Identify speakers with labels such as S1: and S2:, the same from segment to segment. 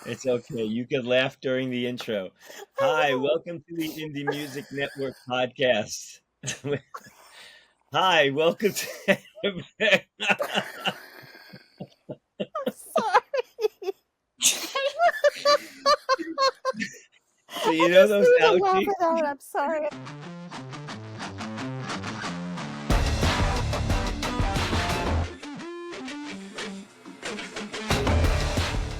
S1: It's okay. You can laugh during the intro.
S2: I
S1: Hi,
S2: know.
S1: welcome to the Indie Music Network podcast. Hi, welcome to.
S2: I'm sorry.
S1: So
S2: I
S1: you know
S2: just
S1: those
S2: need to laugh
S1: ouchies?
S2: it out. I'm sorry.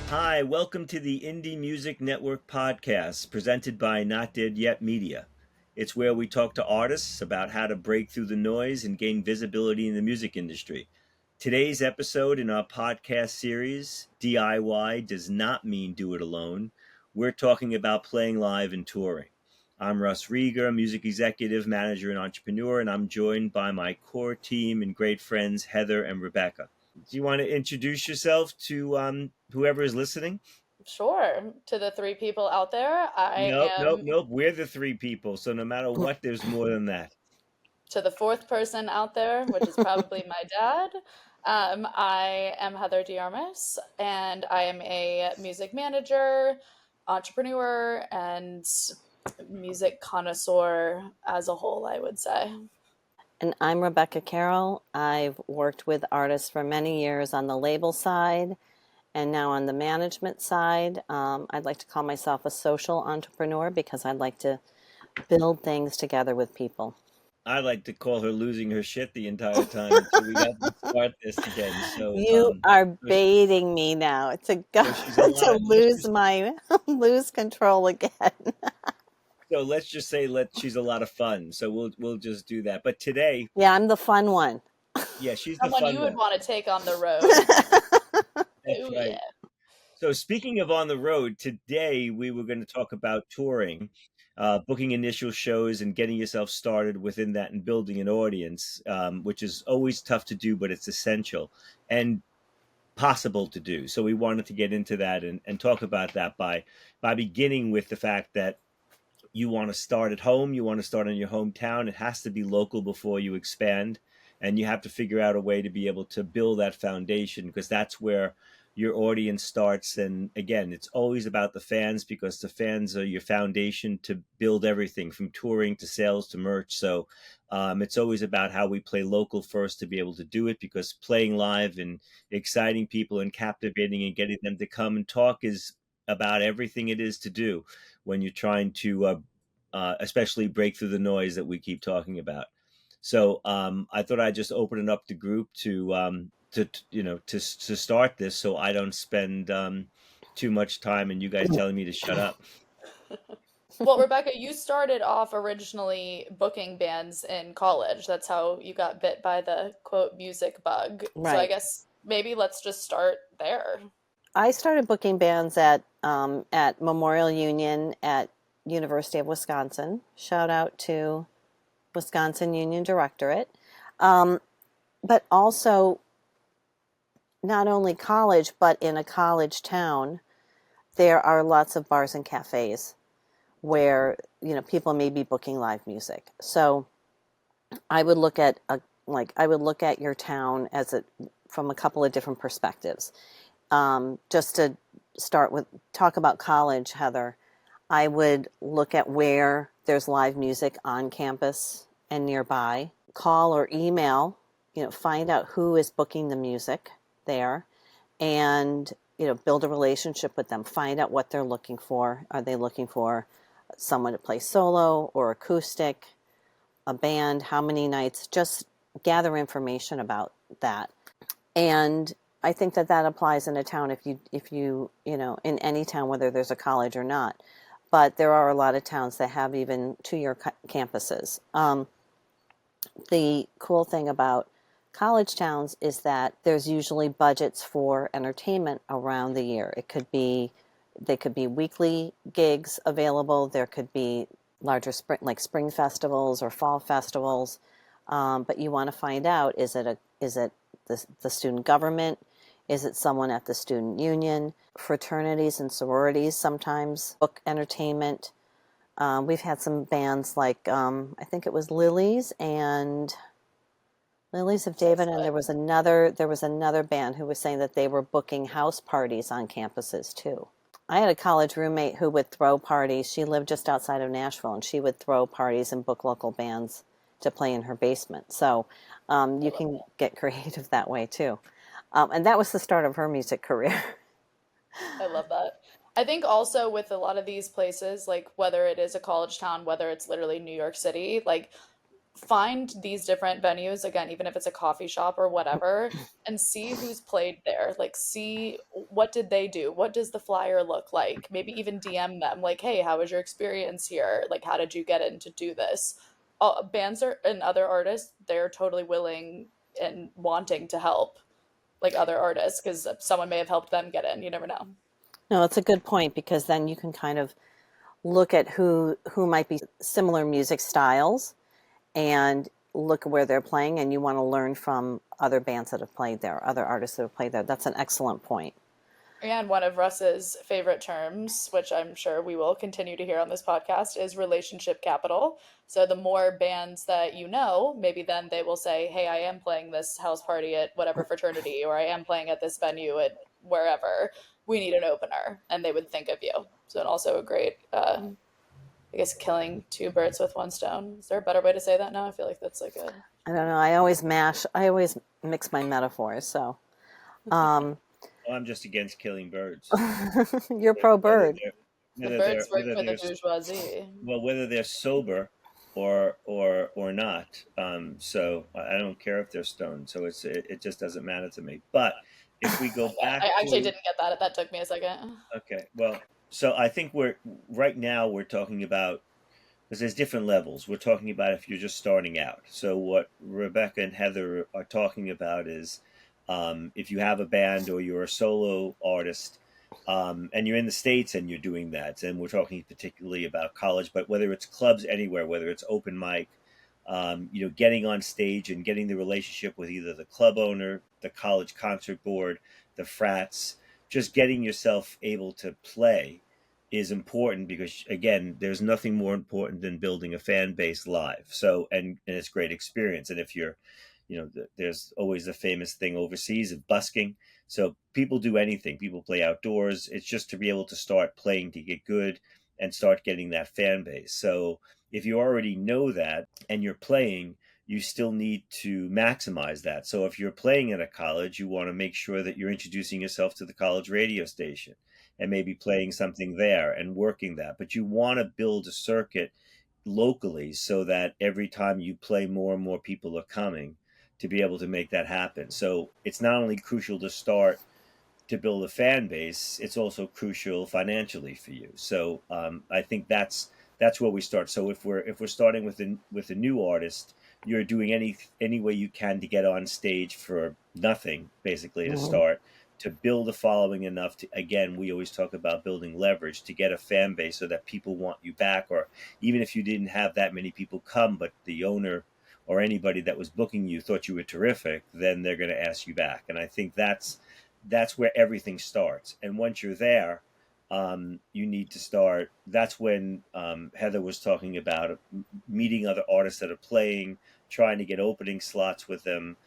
S1: Hi, welcome to the Indie Music Network podcast presented by Not Dead Yet Media. It's where we talk to artists about how to break through the noise and gain visibility in the music industry. Today's episode in our podcast series, DIY does not mean do it alone. We're talking about playing live and touring. I'm Russ Rieger, music executive, manager, and entrepreneur, and I'm joined by my core team and great friends, Heather and Rebecca. Do you want to introduce yourself to whoever is listening?
S3: Sure. To the three people out there, I
S1: Nope, nope,
S3: am
S1: nope. We're the three people, so no matter what, there's more than that.
S3: to the fourth person out there, which is probably my dad. I am Heather Armas, and I am a music manager, entrepreneur, and music connoisseur as a whole, I would say.
S2: And I'm Rebecca Carroll. I've worked with artists for many years on the label side and now on the management side. I'd like to call myself a social entrepreneur because I'd like to build things together with people.
S1: I like to call her losing her shit the entire time until we got to start this again.
S2: You are baiting me now to go
S1: so she's a lot
S2: to
S1: of.
S2: lose control again.
S1: So let's just say she's a lot of fun. So we'll just do that. But today,
S2: Yeah, I'm the fun one.
S1: yeah, she's the
S3: Someone
S1: fun
S3: you would
S1: one.
S3: want to take on the road.
S1: That's
S3: Oh,
S1: right.
S3: yeah.
S1: So speaking of on the road, today we were going to talk about touring, booking initial shows, and getting yourself started within that and building an audience, which is always tough to do, but it's essential and possible to do. So we wanted to get into that and talk about that by beginning with the fact that you want to start at home, you want to start in your hometown. It has to be local before you expand, and you have to figure out a way to be able to build that foundation because that's where your audience starts. And again, it's always about the fans because the fans are your foundation to build everything from touring to sales to merch. So it's always about how we play local first to be able to do it, because playing live and exciting people and captivating and getting them to come and talk is about everything it is to do when you're trying to especially break through the noise that we keep talking about. So I thought I'd just open it up the group to start this, so I don't spend too much time and you guys telling me to shut up.
S3: Well, Rebecca, you started off originally booking bands in college. That's how you got bit by the quote music bug. So I
S2: Right.
S3: guess maybe let's just start there.
S2: I started booking bands at Memorial Union at University of Wisconsin. Shout out to Wisconsin Union Directorate. Um, but also not only college, but in a college town, there are lots of bars and cafes where people may be booking live music. So I would look at your town from a couple of different perspectives. Just to talk about college, Heather, I would look at where there's live music on campus and nearby. Call or email, find out who is booking the music there, and build a relationship with them. Find out what they're looking for. Are they looking for someone to play solo or acoustic, a band? How many nights? Just gather information about that. And I think that applies in a town if you in any town, whether there's a college or not. But there are a lot of towns that have even 2-year campuses. The cool thing about college towns is that there's usually budgets for entertainment around the year. They could be weekly gigs available. There could be larger spring festivals or fall festivals. But you want to find out, is it the student government? Is it someone at the student union? Fraternities and sororities sometimes book entertainment. We've had some bands like I think it was Lilies of David, and there was another band who was saying that they were booking house parties on campuses too. I had a college roommate who would throw parties. She lived just outside of Nashville, and she would throw parties and book local bands to play in her basement. So
S3: I
S2: you
S3: love
S2: can
S3: that.
S2: get creative that way too. And that was the start of her music career.
S3: I love that. I think also with a lot of these places, like whether it is a college town, whether it's literally New York City, like find these different venues again, even if it's a coffee shop or whatever, and see who's played there. Like, see what did they do? What does the flyer look like? Maybe even DM them, like, hey, how was your experience here? Like, how did you get in to do this? Bands are and other artists, they're totally willing and wanting to help like other artists because someone may have helped them get in. You never know.
S2: No, it's a good point because then you can kind of look at who might be similar music styles and look at where they're playing, and you want to learn from other bands that have played there, other artists that have played there. That's an excellent point.
S3: And one of Russ's favorite terms, which I'm sure we will continue to hear on this podcast, is relationship capital. So the more bands that you know, maybe then they will say, hey, I am playing this house party at whatever fraternity, or I am playing at this venue at wherever. We need an opener. And they would think of you. So, and also a great, I guess, killing two birds with one stone. Is there a better way to say that now? I feel like that's like a.
S2: I don't know. I always mix my metaphors. So
S1: Well, I'm just against killing birds.
S2: you're pro
S1: Whether
S2: bird.
S1: they're
S3: The
S1: whether they're
S3: birds work
S1: whether
S3: for the
S1: they're
S3: bourgeoisie.
S1: well, whether they're sober or not. So I don't care if they're stoned. So it just doesn't matter to me. But if we go
S3: Yeah,
S1: back
S3: I actually
S1: to
S3: didn't get that. That took me a second.
S1: okay, well, so I think we're right now we're talking about because there's different levels. We're talking about if you're just starting out. So what Rebecca and Heather are talking about is if you have a band or you're a solo artist and you're in the States and you're doing that, and we're talking particularly about college, but whether it's clubs anywhere, whether it's open mic, getting on stage and getting the relationship with either the club owner, the college concert board, the frats, just getting yourself able to play is important because again there's nothing more important than building a fan base live, so and it's great experience. And if you're there's always the famous thing overseas of busking, so people do anything, people play outdoors, it's just to be able to start playing to get good and start getting that fan base. So if you already know that and you're playing, you still need to maximize that. So if you're playing at a college, you want to make sure that you're introducing yourself to the college radio station and maybe playing something there and working that. But you want to build a circuit locally so that every time you play, more and more people are coming to be able to make that happen. So it's not only crucial to start to build a fan base, it's also crucial financially for you. So I think that's where we start. So if we're starting with a new artist, you're doing any way you can to get on stage for nothing, basically to
S2: Mhm.
S1: start, to build a following enough to, again, we always talk about building leverage to get a fan base so that people want you back. Or even if you didn't have that many people come, but the owner or anybody that was booking you thought you were terrific, then they're going to ask you back. And I think that's where everything starts. And once you're there, you need to start. That's when Heather was talking about meeting other artists that are playing, trying to get opening slots with them.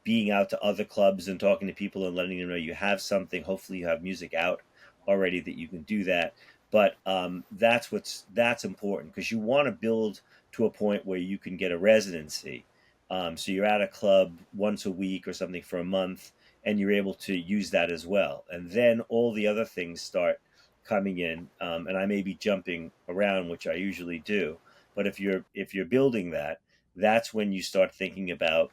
S1: Being out to other clubs and talking to people and letting them know you have something. Hopefully, you have music out already that you can do that. But that's important because you want to build to a point where you can get a residency. So you're at a club once a week or something for a month, and you're able to use that as well. And then all the other things start coming in. And I may be jumping around, which I usually do. But if you're building that, that's when you start thinking about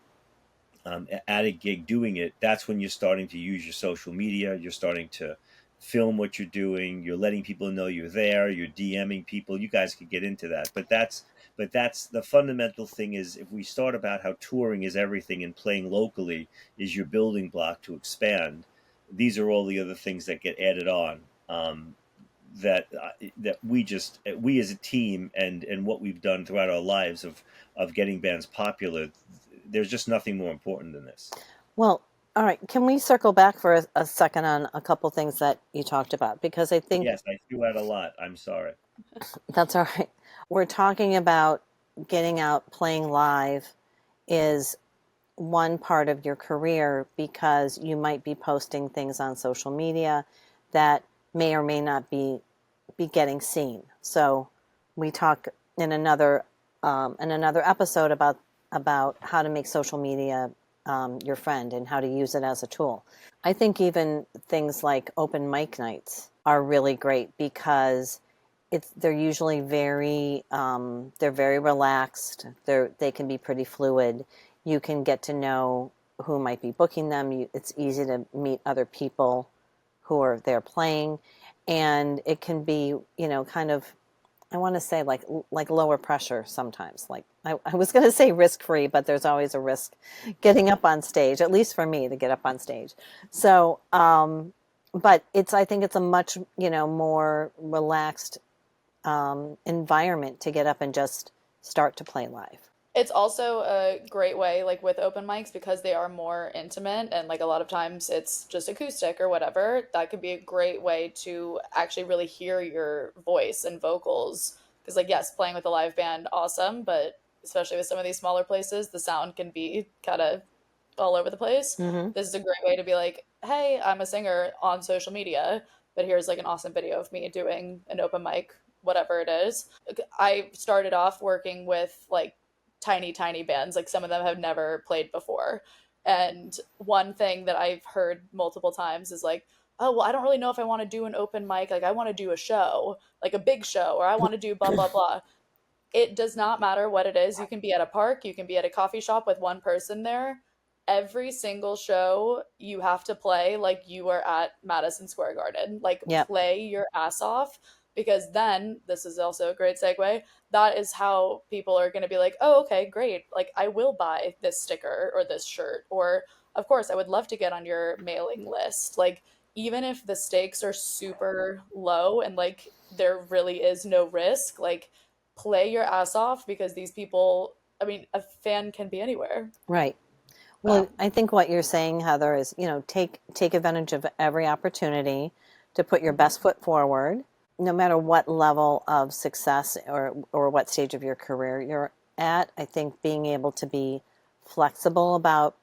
S1: at a gig doing it. That's when you're starting to use your social media. You're starting to film what you're doing. You're letting people know you're there. You're DMing people. You guys could get into that, but that's the fundamental thing. Is if we start about how touring is everything and playing locally is your building block to expand. These are all the other things that get added on. That we as a team and what we've done throughout our lives of getting bands popular, there's just nothing more important than this.
S2: Well, all right. Can we circle back for a second on a couple things that you talked about? Because I think
S1: Yes, I threw out a lot. I'm sorry.
S2: that's all right. We're talking about getting out, playing live is one part of your career because you might be posting things on social media that may or may not be getting seen. So we talk in another episode about how to make social media your friend and how to use it as a tool. I think even things like open mic nights are really great because they're usually they're very relaxed. They can be pretty fluid. You can get to know who might be booking them. It's easy to meet other people who are there playing, and it can be, kind of, I want to say like lower pressure sometimes. Like I was going to say risk free, but there's always a risk getting up on stage, at least for me to get up on stage. So, but I think it's a much, more relaxed environment to get up and just start to play live.
S3: It's also a great way, like with open mics, because they are more intimate and like a lot of times it's just acoustic or whatever. That could be a great way to actually really hear your voice and vocals. Because, like, yes, playing with a live band, awesome, but especially with some of these smaller places, the sound can be kind of all over the place.
S2: Mm-hmm.
S3: This is a great way to be like, hey, I'm a singer on social media, but here's like an awesome video of me doing an open mic, whatever it is. I started off working with like tiny bands, like some of them have never played before, and one thing that I've heard multiple times is like, oh well, I don't really know if I want to do an open mic, like I want to do a show, like a big show, or I want to do blah blah blah. It does not matter what it is. You can be at a park, you can be at a coffee shop with one person there. Every single show you have to play like you are at Madison Square Garden. Like,
S2: Yep.
S3: play your ass off, because then this is also a great segue. That is how people are going to be like, "Oh, okay, great. Like, I will buy this sticker or this shirt, or of course, I would love to get on your mailing list." Like, even if the stakes are super low and like there really is no risk, like, play your ass off, because these people, I mean, a fan can be anywhere.
S2: Right. Well, I think what you're saying, Heather, is, take advantage of every opportunity to put your best foot forward, no matter what level of success or what stage of your career you're at. I think being able to be flexible about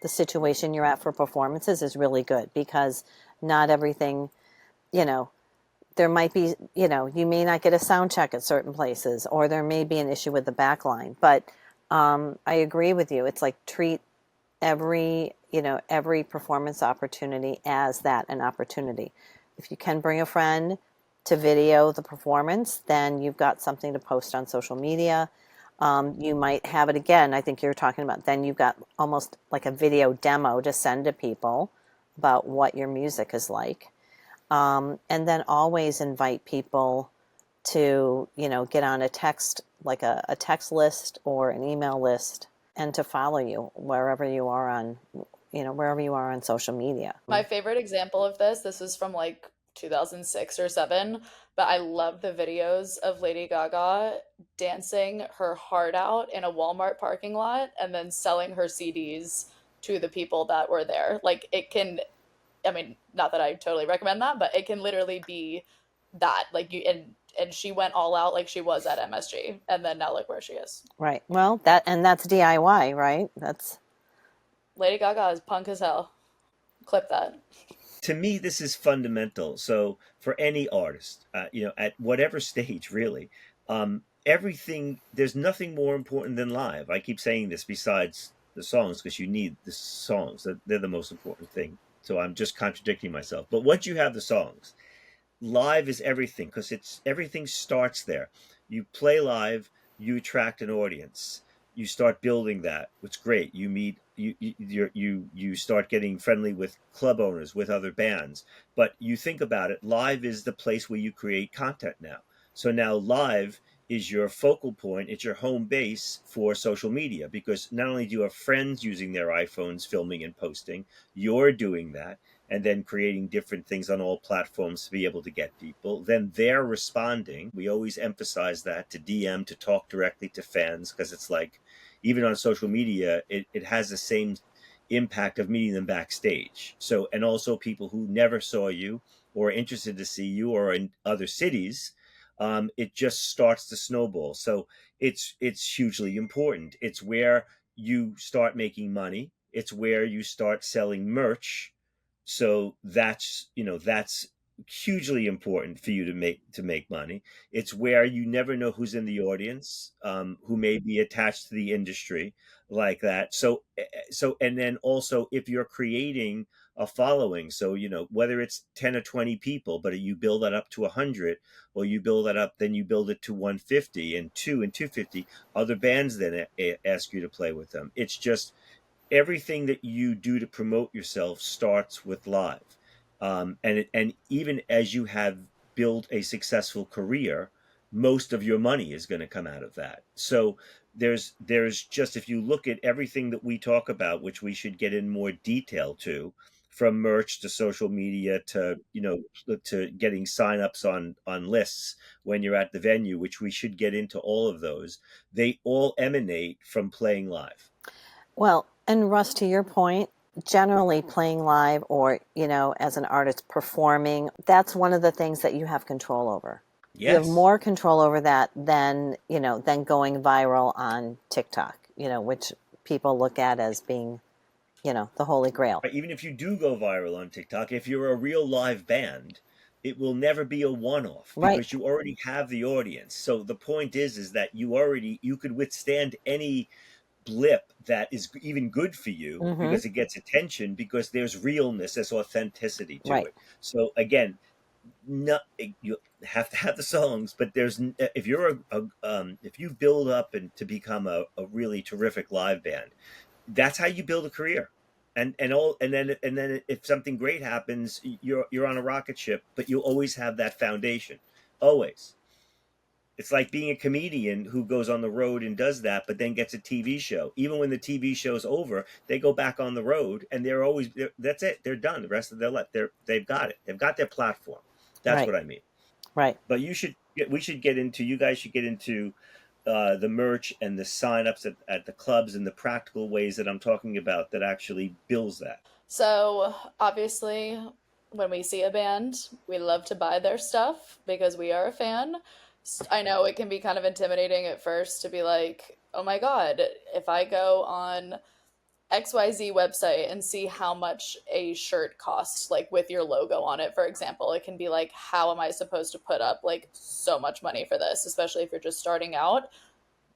S2: the situation you're at for performances is really good, because not everything, there might be, you may not get a sound check at certain places, or there may be an issue with the back line. But I agree with you. It's like treat every performance opportunity as that, an opportunity. If you can bring a friend to video the performance, then you've got something to post on social media. You might have it again. I think you're talking about, then you've got almost like a video demo to send to people about what your music is like. And then always invite people to, get on a text, like a text list or an email list, and to follow you wherever you are on social media.
S3: My favorite example of this is from like 2006 or 7, but I love the videos of Lady Gaga dancing her heart out in a Walmart parking lot and then selling her CDs to the people that were there. Like, it can, I mean, not that I totally recommend that, but it can literally be that. Like, and she went all out like she was at MSG, and then now look where she is.
S2: Right. Well, that's DIY, right? That's
S3: Lady Gaga is punk as hell. Clip that.
S1: To me, this is fundamental. So for any artist, at whatever stage, really, everything, there's nothing more important than live. I keep saying this, besides the songs, because you need the songs. They're the most important thing. So I'm just contradicting myself. But once you have the songs, live is everything, because everything starts there. You play live, you attract an audience, you start building that. It's great. You meet, you start getting friendly with club owners, with other bands. But you think about it, live is the place where you create content now. So now live is your focal point, it's your home base for social media, because not only do you have friends using their iPhones filming and posting, you're doing that, and then creating different things on all platforms to be able to get people. Then they're responding. We always emphasize that, to DM, to talk directly to fans, because it's like, even on social media, it has the same impact of meeting them backstage. So, and also people who never saw you or are interested to see you, or in other cities, it just starts to snowball. So it's hugely important. It's where you start making money. It's where you start selling merch. So that's hugely important for you to make money. It's where you never know who's in the audience, who may be attached to the industry like that. So and then also if you're creating a following, so whether it's 10 or 20 people, but you build that up to 100, or you build that up, then you build it to 150 and 250. Other bands then ask you to play with them. It's just everything that you do to promote yourself starts with live. And even as you have built a successful career, most of your money is going to come out of that. So there's just, if you look at everything that we talk about, which we should get in more detail to, from merch to social media to to getting signups on lists when you're at the venue, which we should get into all of those. They all emanate from playing live.
S2: Well, and Russ, to your point, generally playing live or, as an artist performing, that's one of the things that you have control over. You have
S1: Yes.
S2: more control over that than going viral on TikTok, which people look at as being, the holy grail.
S1: Even if you do go viral on TikTok, if you're a real live band, it will never be a one-off
S2: Right.
S1: because you already have the audience. So the point is that you could withstand any blip that is even good for you
S2: Mm-hmm.
S1: because it gets attention, because there's realness, there's authenticity to
S2: Right.
S1: it. So again, no, you have to have the songs, but if you're if you build up and to become a really terrific live band, that's how you build a career. And then if something great happens, you're on a rocket ship, but you'll always have that foundation. Always. It's like being a comedian who goes on the road and does that, but then gets a TV show. Even when the TV show's over, they go back on the road, and that's it. They're done. The rest of their life, they've got it. They've got their platform. That's
S2: Right.
S1: what I mean.
S2: Right.
S1: But we should get into. You guys should get into the merch and the signups at the clubs and the practical ways that I'm talking about that actually builds that.
S3: So, obviously, when we see a band, we love to buy their stuff because we are a fan. I know it can be kind of intimidating at first to be like, oh my God, if I go on XYZ website and see how much a shirt costs, like with your logo on it, for example, it can be like, how am I supposed to put up like so much money for this, especially if you're just starting out?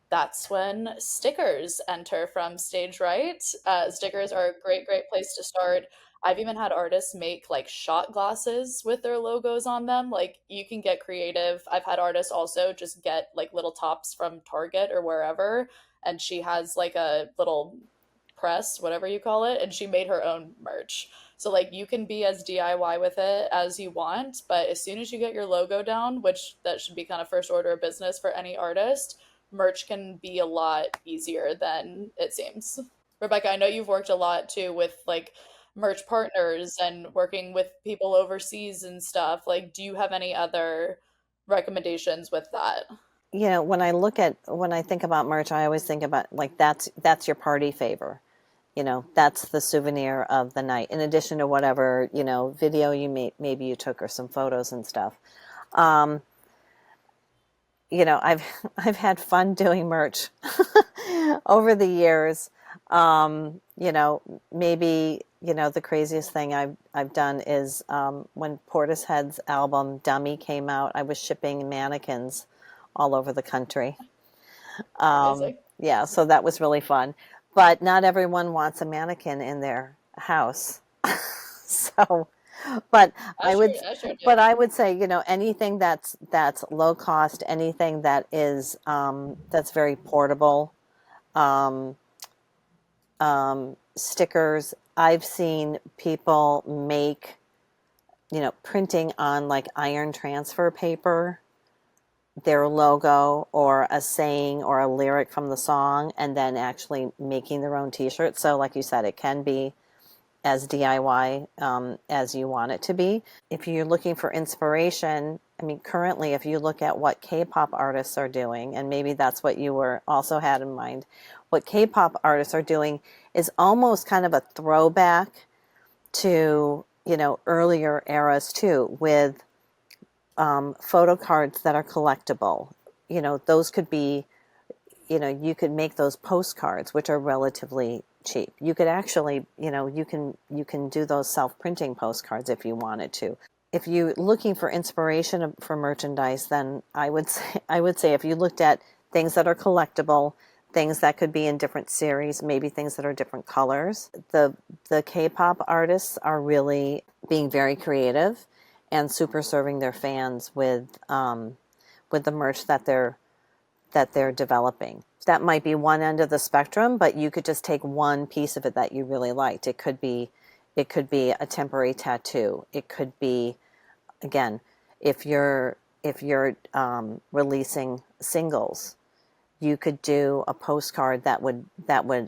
S3: That's when stickers enter from Stage Right. Stickers are a great, great place to start. I've even had artists make like shot glasses with their logos on them. Like you can get creative. I've had artists also just get like little tops from Target or wherever, and she has like a little press, whatever you call it, and she made her own merch. So like you can be as DIY with it as you want, but as soon as you get your logo down, which that should be kind of first order of business for any artist, merch can be a lot easier than it seems. Rebecca, I know you've worked a lot too with like merch partners and working with people overseas and stuff. Like, do you have any other recommendations with that?
S2: When I think about merch, I always think about like that's your party favor. That's the souvenir of the night, in addition to whatever, video maybe you took or some photos and stuff. Um, I've I've had fun doing merch over the years. Maybe, the craziest thing I've done is when Portishead's album Dummy came out, I was shipping mannequins all over the country.
S3: Amazing.
S2: Yeah, so that was really fun. But not everyone wants a mannequin in their house. So, but
S3: I
S2: I would,
S3: sure, I sure do.
S2: but I would say, anything that's low cost, anything that is that's very portable, um, stickers. I've seen people make, printing on like iron transfer paper, their logo or a saying or a lyric from the song, and then actually making their own t-shirt. So like you said, it can be as DIY as you want it to be. If you're looking for inspiration, I mean, currently, if you look at what K-pop artists are doing, and maybe that's what you were also had in mind, what K-pop artists are doing is almost kind of a throwback to, earlier eras too, with photo cards that are collectible. Those could be, you could make those postcards, which are relatively cheap. You could actually, you can do those self-printing postcards if you wanted to. if you're looking for inspiration for merchandise, then I would say if you looked at things that are collectible, things that could be in different series, maybe things that are different colors. The K-pop artists are really being very creative and super serving their fans with the merch that they're developing. That might be one end of the spectrum, but you could just take one piece of it that you really liked. It could be a temporary tattoo. It could be, again, if you're releasing singles, you could do a postcard that would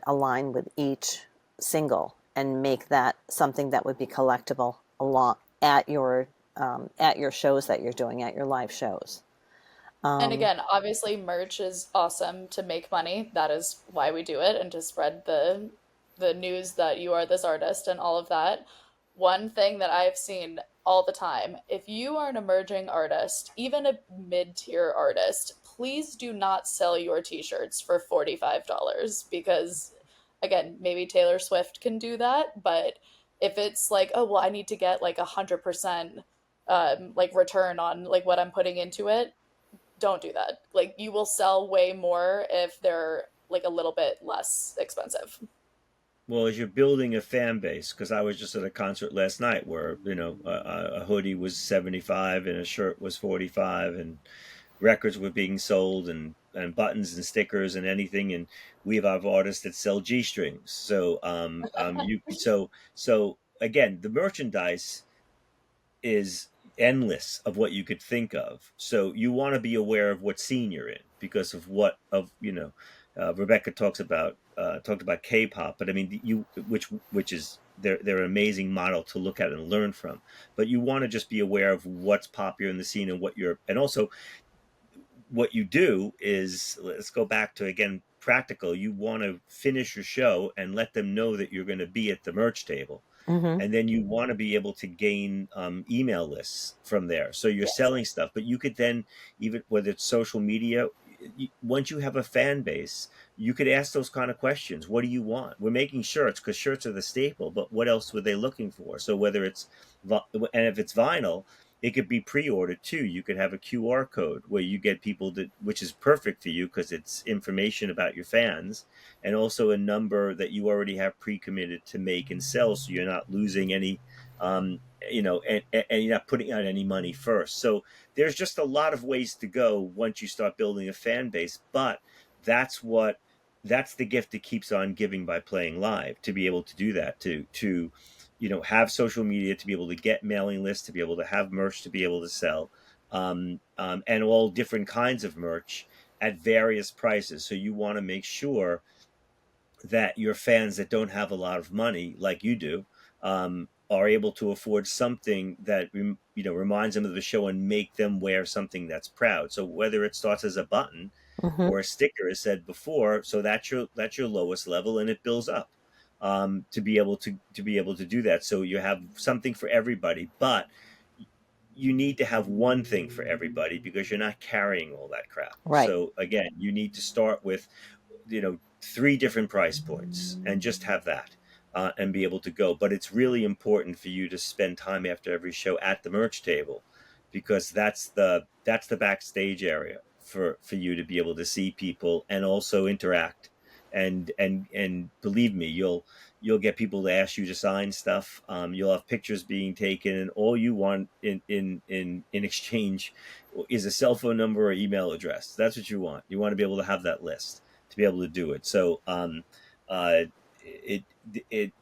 S2: align with each single and make that something that would be collectible along at your shows that you're doing, at your live shows.
S3: And
S2: Um,
S3: again, obviously merch is awesome to make money. That is why we do it and to spread the news that you are this artist and all of that. One thing that I've seen all the time, if you are an emerging artist, even a mid-tier artist, please do not sell your t-shirts for $45 because again, maybe Taylor Swift can do that, but if it's like, oh well, I need to get like 100% like return on like what I'm putting into it, don't do that. Like you will sell way more if they're like a little bit less expensive.
S1: Well, as you're building a fan base, because I was just at a concert last night where a hoodie was 75 and a shirt was 45, and records were being sold, and buttons and stickers and anything, and we have artists that sell G strings. So again, the merchandise is endless of what you could think of. So you want to be aware of what scene you're in because of what of Rebecca talked about K-pop, but I mean you which is they're an amazing model to look at and learn from. But you want to just be aware of what's popular in the scene and and also what you do is, let's go back to again practical. You want to finish your show and let them know that you're going to be at the merch table,
S2: mhm.
S1: and then you want to be able to gain email lists from there. So you're
S3: Yes.
S1: selling stuff, but you could then, even whether it's social media, once you have a fan base, you could ask those kind of questions. What do you want? We're making shirts because shirts are the staple, but what else were they looking for? So whether it's, and if it's vinyl, it could be pre-ordered too. You could have a QR code where you get people that, which is perfect for you because it's information about your fans, and also a number that you already have pre-committed to make and sell, so you're not losing any, and you're not putting out any money first. So there's just a lot of ways to go once you start building a fan base, but that's what that's the gift that keeps on giving by playing live, to be able to do that, to have social media, to be able to get mailing lists, to be able to have merch, to be able to sell, and all different kinds of merch at various prices. So you want to make sure that your fans that don't have a lot of money, like you do, are able to afford something that reminds them of the show and make them wear something that's proud. So whether it starts as a button
S2: Mhm.
S1: or a sticker, as said before, so that's your lowest level, and it builds up to be able to do that. So you have something for everybody, but you need to have one thing for everybody because you're not carrying all that crap.
S2: Right.
S1: So again, you need to start with three different price points and just have that, and be able to go. But it's really important for you to spend time after every show at the merch table, because that's the backstage area for you to be able to see people and also interact. And believe me, you'll get people to ask you to sign stuff. You'll have pictures being taken, and all you want in exchange is a cell phone number or email address. That's what you want. You want to be able to have that list to be able to do it. So uh, it it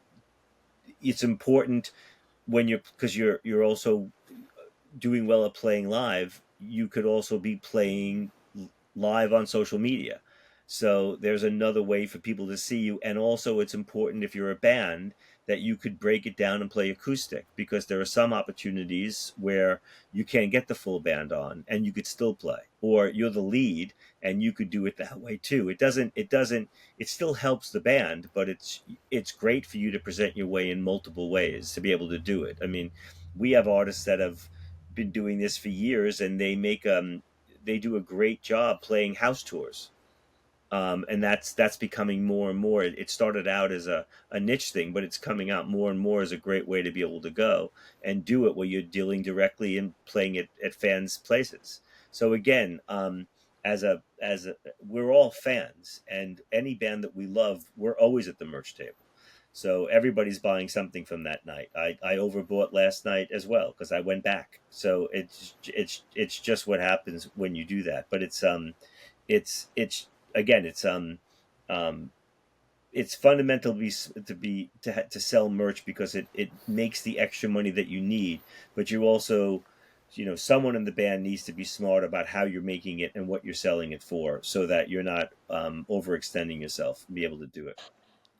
S1: it's important when you're also doing well at playing live. You could also be playing live on social media. So there's another way for people to see you. And also, it's important if you're a band that you could break it down and play acoustic, because there are some opportunities where you can't get the full band on and you could still play, or you're the lead and you could do it that way too. It still helps the band, but it's great for you to present your way in multiple ways to be able to do it. I mean, we have artists that have been doing this for years, and they do a great job playing house tours. And that's becoming more and more. It started out as a niche thing, but it's coming out more and more as a great way to be able to go and do it where you're dealing directly and playing it at fans' places. So again, we're all fans, and any band that we love, we're always at the merch table. So everybody's buying something from that night. I overbought last night as well because I went back. So it's just what happens when you do that. But it's again um it's fundamental to sell merch because it makes the extra money that you need, but you also, someone in the band needs to be smart about how you're making it and what you're selling it for, so that you're not overextending yourself and be able to do it.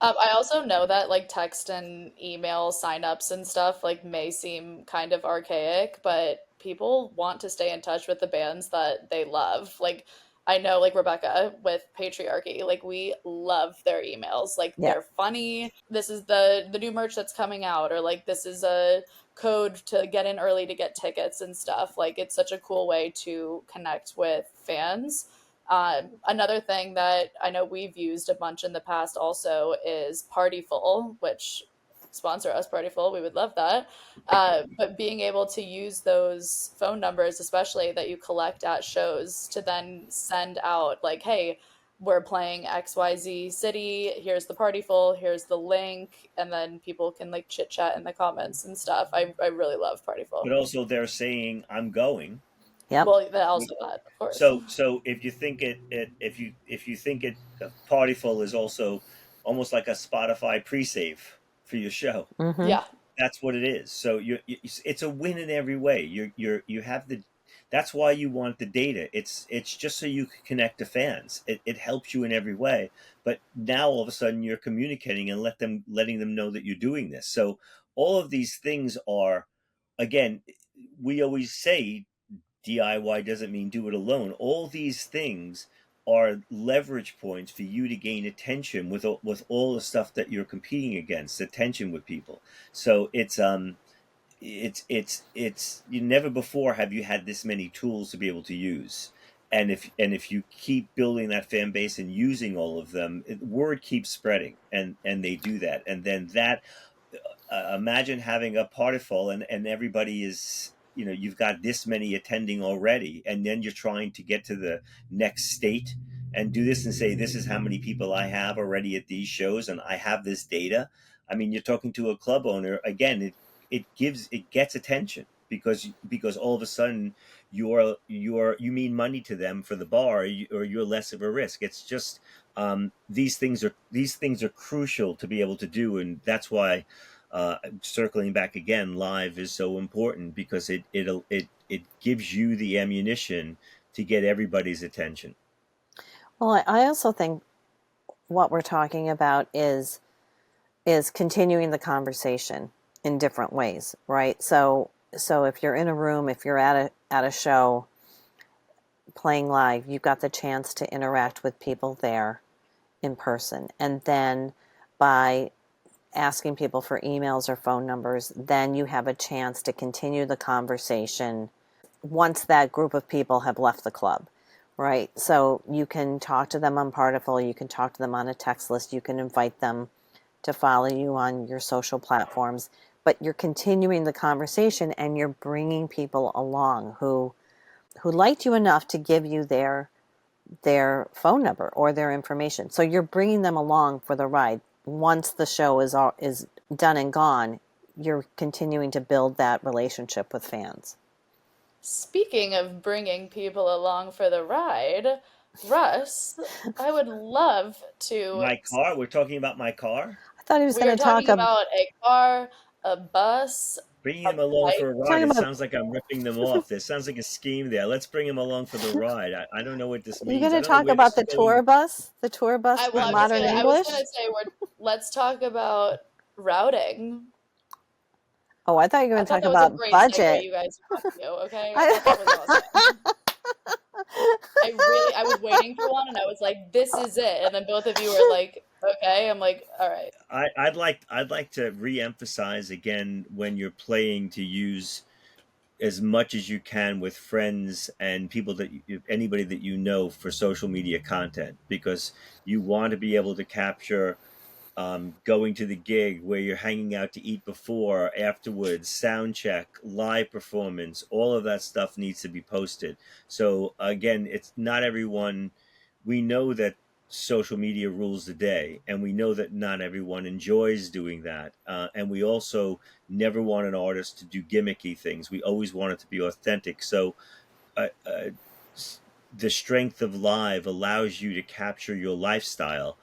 S3: I also know that like text and email signups and stuff like may seem kind of archaic, but people want to stay in touch with the bands that they love. Like I know like Rebecca with Patriarchy, like we love their emails. Like
S2: Yeah.
S3: they're funny. This is the new merch that's coming out, or like this is a code to get in early to get tickets and stuff. Like it's such a cool way to connect with fans. Another thing that I know we've used a bunch in the past also is Partyful, which sponsor us, Partyful. We would love that. But being able to use those phone numbers, especially that you collect at shows, to then send out like, hey, we're playing XYZ city. Here's the Partyful. Here's the link. And then people can like chit chat in the comments and stuff. I really love Partyful.
S1: But also they're saying I'm going.
S2: Yep.
S3: Well, also that, of course.
S1: So if you think if you think it Partyful is also almost like a Spotify pre-save for your show,
S2: Mm-hmm.
S3: Yeah.
S1: that's what it is. So it's a win in every way. You have the, that's why you want the data. It's just so you can connect to fans. It helps you in every way. But now all of a sudden you're communicating and letting them know that you're doing this. So all of these things are, again, we always say DIY doesn't mean do it alone. All these things are leverage points for you to gain attention with all the stuff that you're competing against, attention with people. So it's you never before have you had this many tools to be able to use. And if you keep building that fan base and using all of them, word keeps spreading, and they do that. And then that, imagine having a party full, and everybody is, you've got this many attending already, and then you're trying to get to the next state and do this and say, this is how many people I have already at these shows, and I have this data. I mean, you're talking to a club owner again. It gets attention because all of a sudden you mean money to them for the bar, or you're less of a risk. It's just, these things are crucial to be able to do, and that's why, circling back again, live is so important, because it gives you the ammunition to get everybody's attention.
S2: Well, I also think what we're talking about is continuing the conversation in different ways, right? So if you're in a room, if you're at a show playing live, you've got the chance to interact with people there in person. And then by asking people for emails or phone numbers, then you have a chance to continue the conversation once that group of people have left the club, right? So you can talk to them on Partiful, you can talk to them on a text list, you can invite them to follow you on your social platforms, but you're continuing the conversation and you're bringing people along who liked you enough to give you their phone number or their information. So you're bringing them along for the ride. Once the show is done and gone, you're continuing to build that relationship with fans.
S3: Speaking of bringing people along for the ride, Russ, I would love to.
S1: My car? We're talking about my car?
S2: I thought he was
S3: We
S2: going
S3: are
S2: to talk
S3: talking
S2: about
S3: about a car, a bus,
S1: Bringing
S3: a
S1: them along
S3: bike.
S1: for a ride.
S2: talking
S1: It
S2: about.
S1: sounds like I'm ripping them off. There sounds like a scheme there. Let's bring them along for the ride. I don't know what this
S2: You're
S1: means.
S2: going
S1: I
S2: to
S1: don't know
S2: talk
S1: where this
S2: about
S1: is
S2: the
S1: going.
S2: tour bus
S3: Well,
S2: with modern
S3: I was
S2: English.
S3: gonna say let's talk about routing.
S2: Oh, I thought you were
S3: I
S2: going to
S3: thought
S2: talk
S3: that was a
S2: about
S3: great segue
S2: budget.
S3: you guys got to. Okay, I thought that was
S2: I,
S3: awesome. I was waiting for one, and I was like, this is it. And then both of you were like, okay. I'm like, all right.
S1: I'd like to re-emphasize again, when you're playing, to use as much as you can with friends and people that anybody that you know for social media content, because you want to be able to capture going to the gig, where you're hanging out to eat before, afterwards, sound check, live performance, all of that stuff needs to be posted. So again, it's not everyone. We know that social media rules the day, and we know that not everyone enjoys doing that. And we also never want an artist to do gimmicky things. We always want it to be authentic. So uh, uh, the strength of live allows you to capture your lifestyle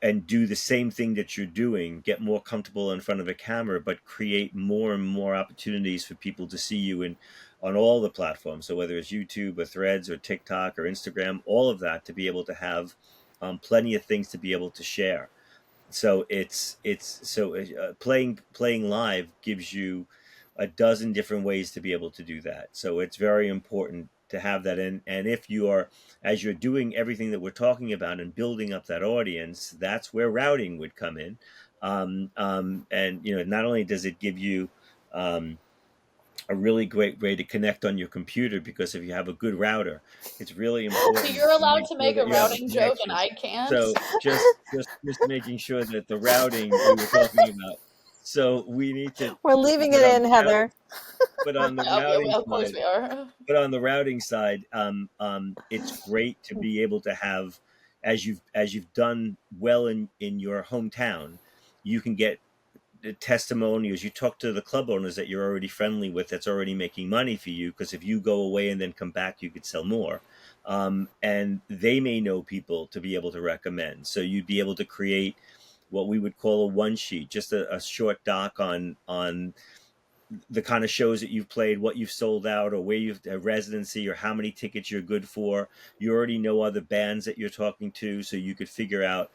S1: and do the same thing that you're doing, get more comfortable in front of a camera, but create more and more opportunities for people to see you in on all the platforms. So whether it's YouTube or Threads or TikTok or Instagram, all of that, to be able to have plenty of things to be able to share. So playing live gives you a dozen different ways to be able to do that. So it's very important to have that in. And if you are, as you're doing everything that we're talking about and building up that audience, that's where routing would come in. And not only does it give you um, a really great way to connect on your computer, because if you have a good router, it's really important
S3: You're
S1: to
S3: allowed
S1: make
S3: to
S1: sure
S3: make
S1: that
S3: a
S1: you have a
S3: routing joke and
S1: connection.
S3: I can't.
S1: So just making sure that the routing we were talking about. So we need to,
S2: We're leaving it
S1: but on
S2: in,
S1: the route,
S2: Heather.
S1: but on the
S3: Yeah,
S1: routing
S3: of course
S1: side,
S3: we are.
S1: it's great to be able to have, as you've done well in your hometown, you can get the testimonials. You talk to the club owners that you're already friendly with, that's already making money for you, because if you go away and then come back, you could sell more. And they may know people to be able to recommend. So you'd be able to create what we would call a one sheet, just a short doc on the kind of shows that you've played, what you've sold out, or where you've a residency, or how many tickets you're good for. You already know other bands that you're talking to, so you could figure out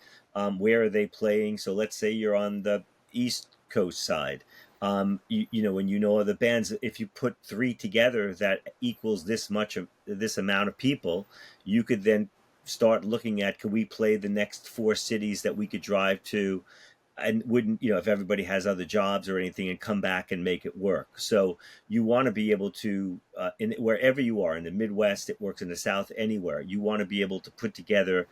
S1: where are they playing. So let's say you're on the East Coast side. When you know other bands, if you put three together that equals this much of this amount of people, you could then start looking at, could we play the next four cities that we could drive to, and wouldn't, if everybody has other jobs or anything, and come back and make it work. So you want to be able to, in wherever you are in the Midwest, it works in the South, anywhere, you want to be able to put together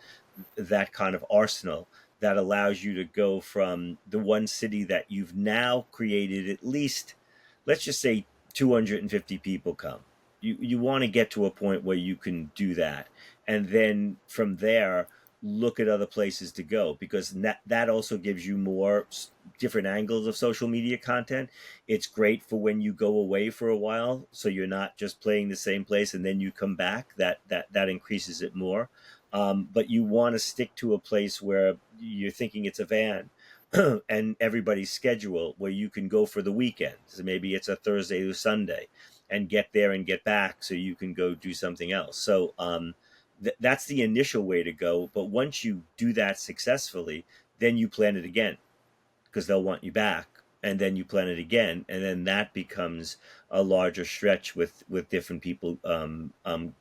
S1: that kind of arsenal that allows you to go from the one city that you've now created, at least, let's just say 250 people come. You want to get to a point where you can do that, and then from there look at other places to go, because that also gives you more different angles of social media content. It's great for when you go away for a while, so you're not just playing the same place and then you come back. That increases it more. But you want to stick to a place where you're thinking it's a van and everybody's schedule, where you can go for the weekend. So maybe it's a Thursday to Sunday, and get there and get back so you can go do something else. So that's the initial way to go. But once you do that successfully, then you plan it again, because they'll want you back, and then you plan it again, and then that becomes a larger stretch with different people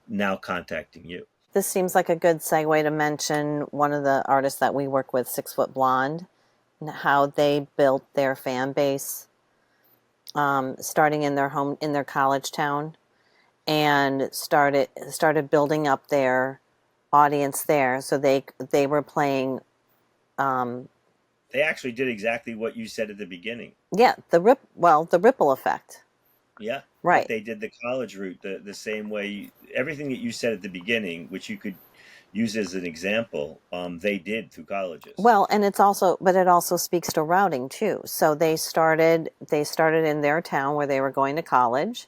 S1: now contacting you.
S2: This seems like a good segue to mention one of the artists that we work with, 6 Foot Blonde, and how they built their fan base, starting in their college town, and started building up their audience there. So they were playing.
S1: They actually did exactly what you said at the beginning.
S2: Yeah, the ripple effect.
S1: Yeah,
S2: Right.
S1: but they did the college route the same way. Everything that you said at the beginning, which you could use as an example, they did through colleges.
S2: Well, and it also speaks to routing too. So they started in their town where they were going to college,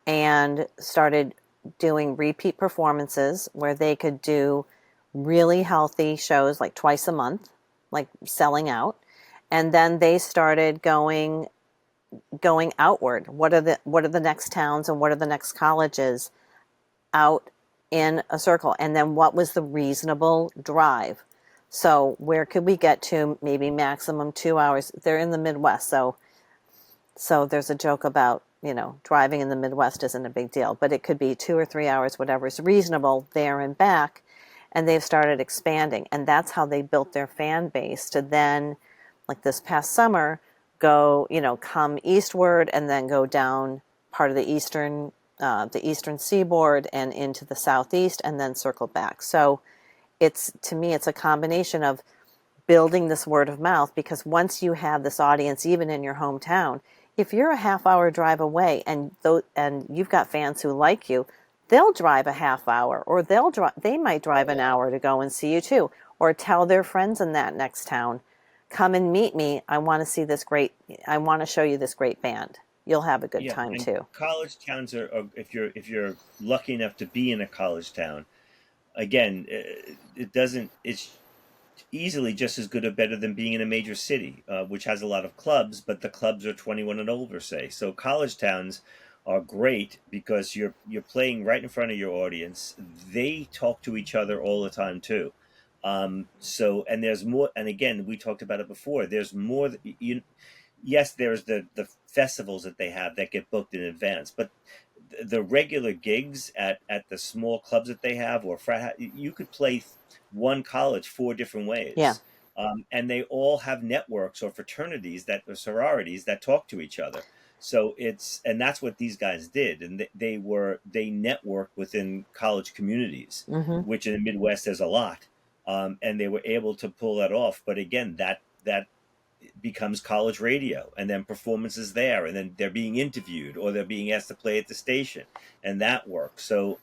S2: and started doing repeat performances where they could do really healthy shows like twice a month, like selling out. And then they started going outward. What are the next towns and what are the next colleges out in a circle? And then what was the reasonable drive? So where could we get to? Maybe maximum 2 hours. They're in the Midwest, so there's a joke about, driving in the Midwest isn't a big deal, but it could be 2 or 3 hours, whatever is reasonable, there and back. And they've started expanding, and that's how they built their fan base to then, like this past summer, go, come eastward and then go down part of the eastern seaboard and into the southeast, and then circle back. So to me, it's a combination of building this word of mouth, because once you have this audience, even in your hometown, if you're a half-hour drive away and you've got fans who like you, they'll drive a half hour, or they might drive an hour to go and see you too, or tell their friends in that next town, come and meet me. I want to show you this great band. You'll have a good
S1: Yeah,
S2: time
S1: and
S2: too.
S1: college towns are if you're lucky enough to be in a college town, again, it's easily just as good or better than being in a major city, which has a lot of clubs, but the clubs are 21 and older, say. So college towns are great because you're playing right in front of your audience. They talk to each other all the time too. So and there's more. And again, we talked about it before. There's more. Yes, there's the festivals that they have that get booked in advance, but the regular gigs at the small clubs that they have, or you could play one college four different
S2: Yeah.
S1: ways. And they all have networks or fraternities or sororities that talk to each other. So and that's what these guys did. And they networked within college communities,
S2: Mm-hmm.
S1: which in the Midwest there's a lot. And they were able to pull that off. But again, that becomes college radio, and then performances there, and then they're being interviewed or they're being asked to play at the station, and that works. So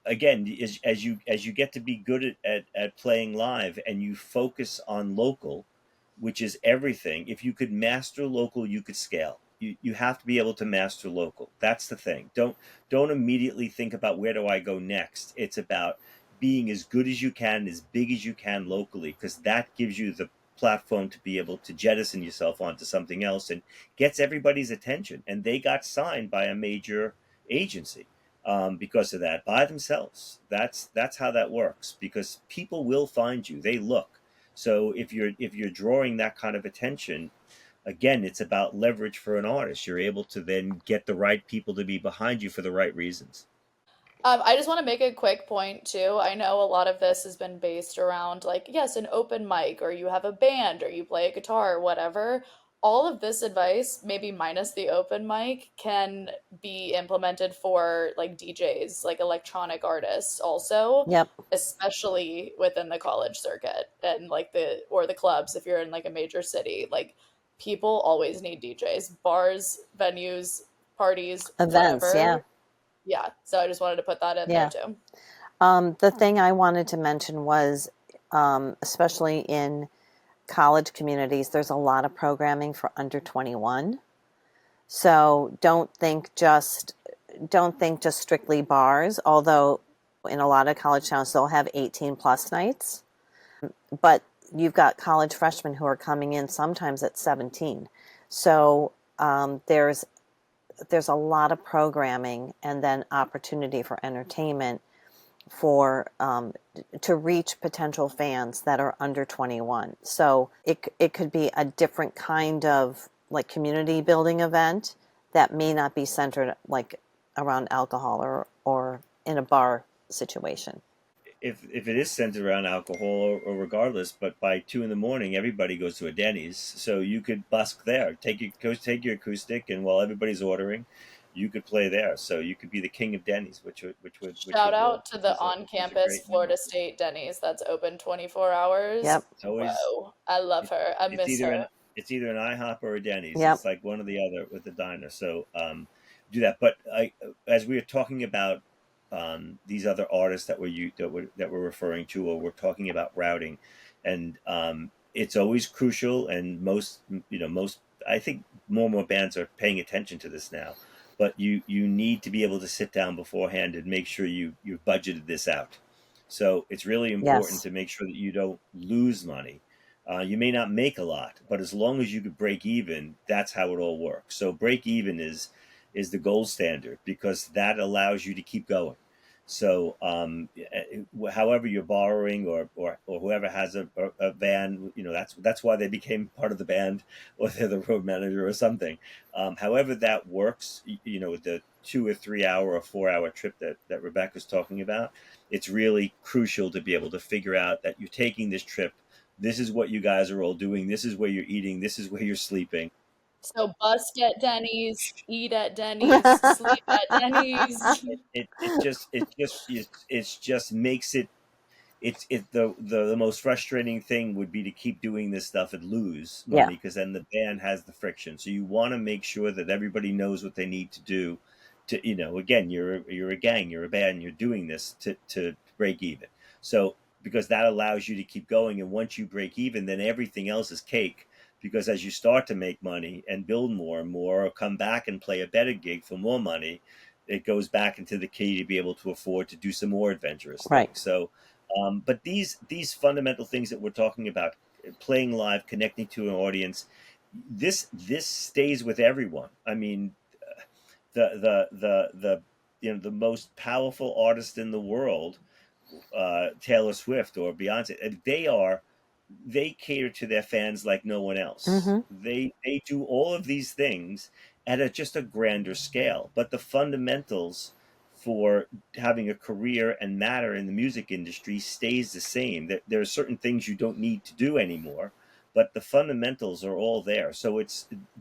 S1: again, as you get to be good at playing live, and you focus on local, which is everything. If you could master local, you could scale. You have to be able to master local. That's the thing. Don't immediately think about where do I go next. It's about being as good as you can, as big as you can locally, because that gives you the platform to be able to jettison yourself onto something else, and gets everybody's attention. And they got signed by a major agency because of that, by themselves. That's how that works, because people will find you. They look. So if you're drawing that kind of attention, again, it's about leverage for an artist. You're able to then get the right people to be behind you for the right reasons.
S3: I just want to make a quick point too. I know a lot of this has been based around, like, yes, an open mic, or you have a band, or you play a guitar, or whatever. All of this advice, maybe minus the open mic, can be implemented for like DJs, like electronic artists also,
S2: Yep.
S3: especially within the college circuit and like the clubs if you're in like a major city. Like, people always need DJs, bars, venues, parties,
S2: Events. Yeah.
S3: whatever. Yeah, so I just wanted to put that in there
S2: Yeah.
S3: too.
S2: The thing I wanted to mention was, especially in college communities, there's a lot of programming for under 21. So don't think just strictly bars, although in a lot of college towns they'll have 18 plus nights. But you've got college freshmen who are coming in sometimes at 17. So there's a lot of programming, and then opportunity for entertainment to reach potential fans that are under 21. So it could be a different kind of like community building event that may not be centered like around alcohol or in a bar situation.
S1: If it is centered around alcohol, or regardless, but by 2 in the morning, everybody goes to a Denny's, so you could busk there. Take your acoustic, and while everybody's ordering, you could play there. So you could be the king of Denny's, which would
S3: Shout
S1: work,
S3: out to the
S1: which is a
S3: on-campus
S1: great number.
S3: Florida State Denny's that's open 24 hours.
S2: Yep.
S1: It's always
S3: Whoa, I love
S1: it,
S3: her. I
S1: it's
S3: miss
S1: either
S3: her.
S1: an it's either an IHOP or a Denny's.
S2: Yep.
S1: It's like one or the other with the diner. So do that. But as we were talking about these other artists that we're referring to, or we're talking about routing, and it's always crucial. And most I think more and more bands are paying attention to this now. But you need to be able to sit down beforehand and make sure you've budgeted this out. So it's really important
S2: Yes.
S1: to make sure that you don't lose money. You may not make a lot, but as long as you could break even, that's how it all works. So break even is the gold standard, because that allows you to keep going. So, however you're borrowing, or whoever has a van, that's why they became part of the band, or they're the road manager or something. However that works, the 2 or 3 hour or 4 hour trip that Rebecca's talking about, it's really crucial to be able to figure out that you're taking this trip. This is what you guys are all doing. This is where you're eating. This is where you're sleeping.
S3: So busk at Denny's, eat at Denny's, sleep at Denny's.
S1: It just makes it the most frustrating thing would be to keep doing this stuff and lose
S2: Yeah,
S1: money, because then the band has the friction. So you want to make sure that everybody knows what they need to do to, again, you're a gang, you're a band, you're doing this to break even. So because that allows you to keep going, and once you break even, then everything else is cake. Because as you start to make money and build more and more, or come back and play a better gig for more money, it goes back into the key to be able to afford to do some more adventurous
S2: right.
S1: things. So but these fundamental things that we're talking about, playing live, connecting to an audience, this stays with everyone. I mean, the the most powerful artist in the world, Taylor Swift or Beyonce, they cater to their fans like no one else.
S2: Mm-hmm.
S1: They do all of these things at just a grander scale, but the fundamentals for having a career and matter in the music industry stays the same. There are certain things you don't need to do anymore, but the fundamentals are all there. So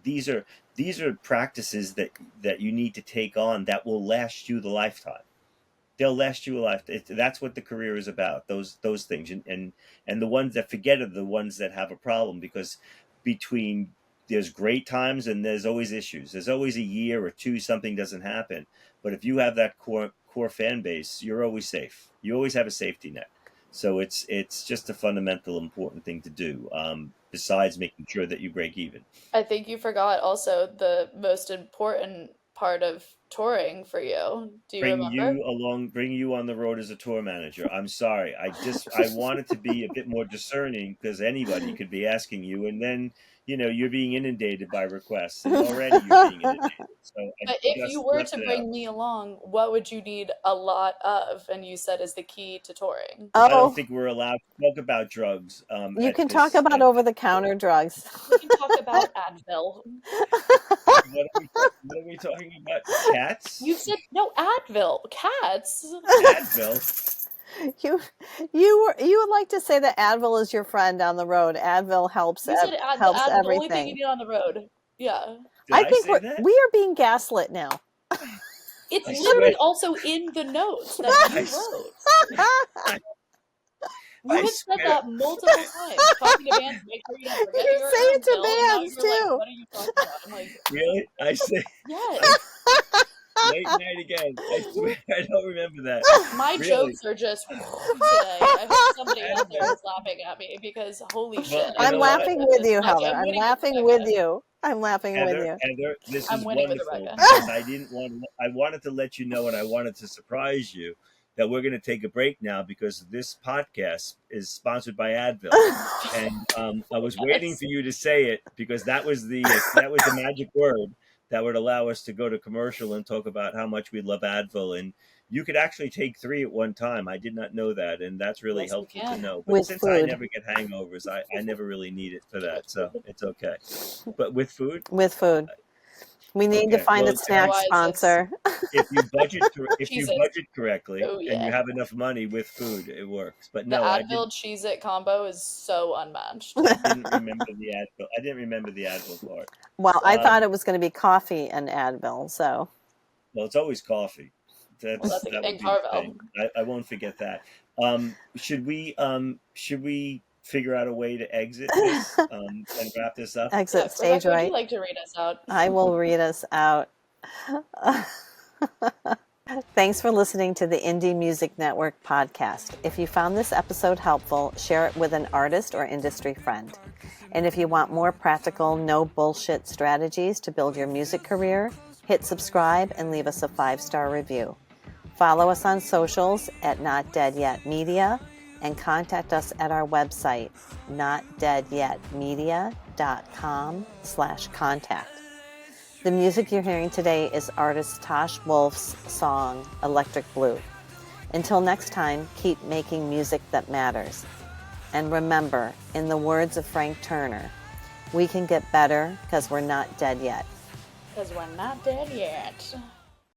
S1: these are these are practices that you need to take on that will last you the lifetime. They'll last you a lifetime. That's what the career is about. Those things, and the ones that forget are the ones that have a problem, because between there's great times and there's always issues. There's always a year or two something doesn't happen. But if you have that core fan base, you're always safe. You always have a safety net. So it's just a fundamental important thing to do. Besides making sure that you break even.
S3: I think you forgot also the most important part of touring for you. Do you remember?
S1: Bring you on the road as a tour manager. I'm sorry. I wanted to be a bit more discerning, because anybody could be asking you, and then, you're being inundated by requests, and already you're being inundated. So I
S3: But if you
S1: just
S3: were
S1: left
S3: to
S1: it out.
S3: bring me along, what would you need a lot of? And you said is the key to touring.
S1: I don't
S2: Oh,
S1: think we're allowed to talk about drugs
S2: you
S1: at
S2: can talk
S1: this.
S2: about over-the-counter drugs.
S3: We can talk about Advil.
S1: What are we talking about? Cats?
S3: You said no Advil. Cats.
S1: Advil?
S2: You you would like to say that Advil is your friend on the road. Advil
S3: You said the
S2: helps
S3: Advil, the only thing you
S2: everything.
S3: need on the road. Yeah.
S1: Did
S2: I
S1: I
S2: think
S1: say that?
S2: we are being gaslit now.
S3: It's
S1: I swear.
S3: literally also in the notes that
S1: I,
S3: you
S1: s-
S3: wrote.
S1: I,
S3: You
S1: I
S3: have said
S1: swear.
S3: that multiple times. Talking to bands, make sure you don't forget
S2: You
S3: your
S2: say it to
S3: Advil. And now
S2: bands
S3: you're like,
S2: too.
S3: what are you talking about? I'm like,
S1: Really? I say. I
S3: yes.
S1: Late night again. I swear I don't remember that.
S3: My
S1: Really?
S3: jokes are just today. I hope somebody out there
S1: Advil.
S3: is laughing at me because holy
S1: Well,
S3: shit,
S1: you
S3: I
S2: I'm
S1: know
S3: feel like
S1: what,
S3: I
S2: laughing
S3: said
S2: with
S3: this.
S2: you,
S3: Okay,
S2: Heather.
S3: I'm
S2: I'm
S3: winning with
S2: laughing with
S3: Rebecca.
S2: you. I'm laughing with you.
S1: Heather, this
S3: I'm
S1: is
S3: winning with
S1: wonderful,
S3: Rebecca.
S1: because I didn't want. I wanted to let you know, and I wanted to surprise you that we're going to take a break now, because this podcast is sponsored by Advil, and I was waiting
S3: Yes.
S1: for you to say it, because that was the magic word that would allow us to go to commercial and talk about how much we love Advil. And you could actually take three at one time. I did not know that, and that's really
S3: Yes, we
S1: helpful to
S3: can.
S1: know. But
S2: With
S1: since I
S2: food.
S1: never get hangovers, I never really need it for that, so it's okay. But with food,
S2: With food. We need to
S1: okay.
S2: find
S1: Well,
S2: a snack
S3: Otherwise, it's
S2: sponsor.
S1: if you
S3: Cheez-Its.
S1: budget correctly
S3: Oh
S1: and you
S3: yeah.
S1: have enough money with food, it works. But
S3: The
S1: no,
S3: Advil Cheez-It combo is so unmatched.
S1: didn't remember the Advil. I didn't remember the Advil part.
S2: Well, I thought
S1: Um,
S2: it was going to be coffee and Advil, so
S1: well, it's always coffee.
S3: Well, that's
S1: That would
S3: and
S1: be the
S3: Carvel.
S1: thing. I won't forget that. Should we figure out a way to exit this and wrap this up?
S2: exit
S3: Yes,
S2: stage
S3: Rebecca, would you
S2: right.
S3: like to read us out?
S2: I will read us out. Thanks for listening to the Indie Music Network podcast. If you found this episode helpful, share it with an artist or industry friend. And if you want more practical, no bullshit strategies to build your music career, hit subscribe and leave us a 5-star review. Follow us on socials at Not Dead Yet Media and contact us at our website, notdeadyetmedia.com/contact. The music you're hearing today is artist Tosh Wolf's song, Electric Blue. Until next time, keep making music that matters. And remember, in the words of Frank Turner, we can get better because we're not dead yet.
S3: Because we're not dead yet.